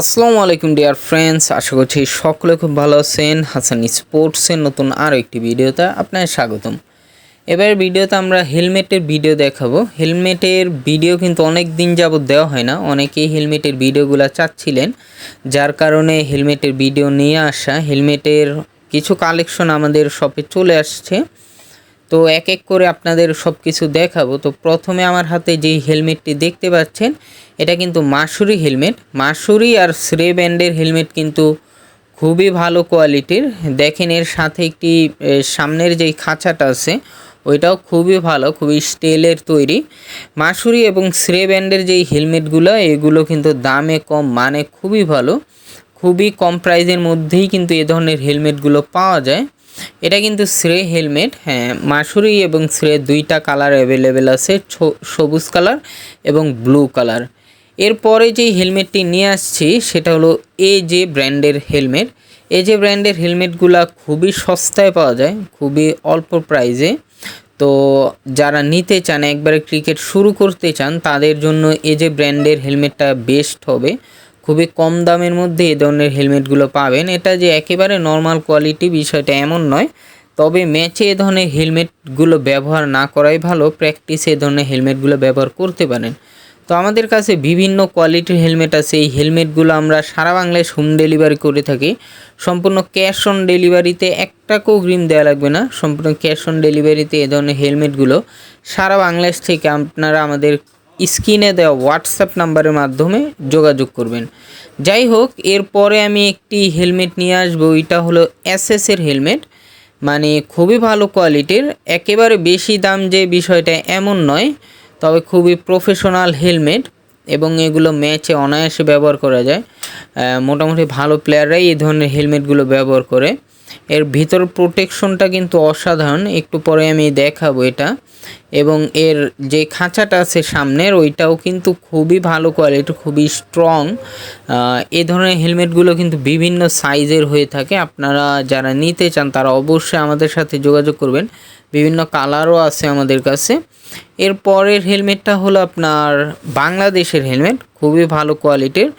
আসসালামু আলাইকুম dear friends, আশা করছি সকলে খুব ভালো আছেন। হাসান স্পোর্টসের নতুন আরও একটি ভিডিওতে আপনার স্বাগতম। এবার ভিডিওতে আমরা হেলমেটের ভিডিও দেখাবো। হেলমেটের ভিডিও কিন্তু অনেক দিন যাবত দেওয়া হয় না, অনেকেই হেলমেটের ভিডিওগুলো চাচ্ছিলেন, যার কারণে হেলমেটের ভিডিও নিয়ে আসা। হেলমেটের কিছু কালেকশন আমাদের শপে চলে আসছে, তো এক এক করে আপনাদের সব কিছু দেখাবো। তো প্রথমে আমার হাতে যেই হেলমেটটি দেখতে পাচ্ছেন, এটা কিন্তু মাসুরি হেলমেট। মাসুরি আর শ্রে ব্র্যান্ডের হেলমেট কিন্তু খুবই ভালো কোয়ালিটির। দেখেন এর সাথে একটি সামনের যেই খাঁচাটা আছে ওইটাও খুবই ভালো, খুবই স্টিলের তৈরি। মাসুরি এবং শ্রে ব্র্যান্ডের যেই হেলমেটগুলো, এগুলো কিন্তু দামে কম, মানে খুবই ভালো। খুবই কম প্রাইসের মধ্যেই কিন্তু এ ধরনের হেলমেটগুলো পাওয়া যায়। এটা কিন্তু শ্রে হেলমেট। হ্যাঁ, মাসুরি এবং শ্রে দুইটা কালার অ্যাভেলেবেল আছে, সবুজ কালার এবং ব্লু কালার। এরপরে যেই হেলমেটটি নিয়ে আসছি সেটা হলো এজে ব্র্যান্ডের হেলমেট। এজে ব্র্যান্ডের হেলমেটগুলো খুবই সস্তায় পাওয়া যায়, খুবই অল্প প্রাইসে। তো যারা নিতে চান, একবারে ক্রিকেট শুরু করতে চান, তাদের জন্য এজে ব্র্যান্ডের হেলমেটটা বেস্ট হবে। খুবই কম দামের মধ্যে এ ধরনের হেলমেটগুলো পাবেন। এটা যে একেবারে নর্মাল কোয়ালিটি বিষয়টা এমন নয়, তবে ম্যাচে এ ধরনের হেলমেটগুলো ব্যবহার না করাই ভালো। প্র্যাকটিসে এ ধরনের হেলমেটগুলো ব্যবহার করতে পারেন। তো আমাদের কাছে বিভিন্ন কোয়ালিটির হেলমেট আছে। এই হেলমেটগুলো আমরা সারা বাংলায় হোম ডেলিভারি করে থাকি। সম্পূর্ণ ক্যাশ অন ডেলিভারিতে, এক টাকাও অগ্রিম দেওয়া লাগবে না। সম্পূর্ণ ক্যাশ অন ডেলিভারিতে এ ধরনের হেলমেটগুলো সারা বাংলাদেশ থেকে আপনারা আমাদের স্ক্রিনে দেওয়া হোয়াটসঅ্যাপ নাম্বারের মাধ্যমে যোগাযোগ করবেন। যাই হোক, এরপরে আমি একটি হেলমেট নিয়ে আসবো। এটা হলো এসএসের হেলমেট, মানে খুবই ভালো কোয়ালিটির। একেবারে বেশি দাম যে বিষয়টা এমন নয়, তবে খুবই প্রফেশনাল হেলমেট এবং এগুলো ম্যাচে অনায়াসে ব্যবহার করা যায়। মোটামুটি ভালো প্লেয়াররাই এই ধরনের হেলমেটগুলো ব্যবহার করে। এর ভিতর প্রোটেকশনটা কিন্তু অসাধারণ, একটু পরে আমি দেখাবো এটা। এবং এর যে খাঁচাটা আছে সামনের, ওইটাও কিন্তু খুবই ভালো কোয়ালিটি, খুবই স্ট্রং। এই ধরনের হেলমেটগুলো কিন্তু বিভিন্ন সাইজের হয়ে থাকে। আপনারা যারা নিতে চান তারা অবশ্যই আমাদের সাথে যোগাযোগ করবেন। বিভিন্ন কালারও আছে আমাদের কাছে। এর পরের হেলমেটটা হলো আপনার বাংলাদেশের হেলমেট, খুবই ভালো কোয়ালিটির।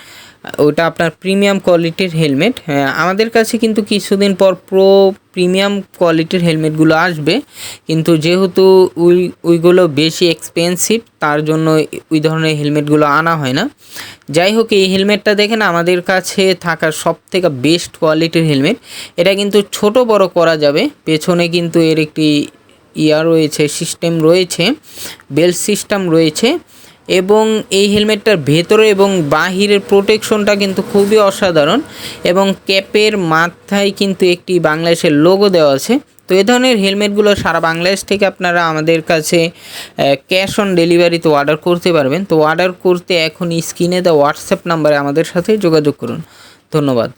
ওটা আপনার প্রিমিয়াম কোয়ালিটির হেলমেট। আমাদের কাছে কিন্তু কিছুদিন পর প্রো প্রিমিয়াম কোয়ালিটির হেলমেটগুলো আসবে, কিন্তু যেহেতু ওইগুলো বেশি এক্সপেন্সিভ, তার জন্য ওই ধরনের হেলমেটগুলো আনা হয় না। যাই হোক, এই হেলমেটটা দেখেন আমাদের কাছে থাকা সব থেকে বেস্ট কোয়ালিটির হেলমেট। এটা কিন্তু ছোট বড় করা যাবে। পেছনে কিন্তু এর একটি রয়েছে, সিস্টেম রয়েছে, বেল্ট সিস্টেম রয়েছে। এবং এই হেলমেটটার ভেতরে এবং বাহিরের প্রোটেকশনটা কিন্তু খুবই অসাধারণ। এবং ক্যাপের মাথায় কিন্তু একটি বাংলাদেশের লোগো দেওয়া আছে। তো এই ধরনের হেলমেটগুলো সারা বাংলাদেশ থেকে আপনারা আমাদের কাছে ক্যাশ অন ডেলিভারিতে অর্ডার করতে পারবেন। তো অর্ডার করতে এখন স্ক্রিনে দেওয়া হোয়াটসঅ্যাপ নাম্বারে আমাদের সাথে যোগাযোগ করুন। ধন্যবাদ।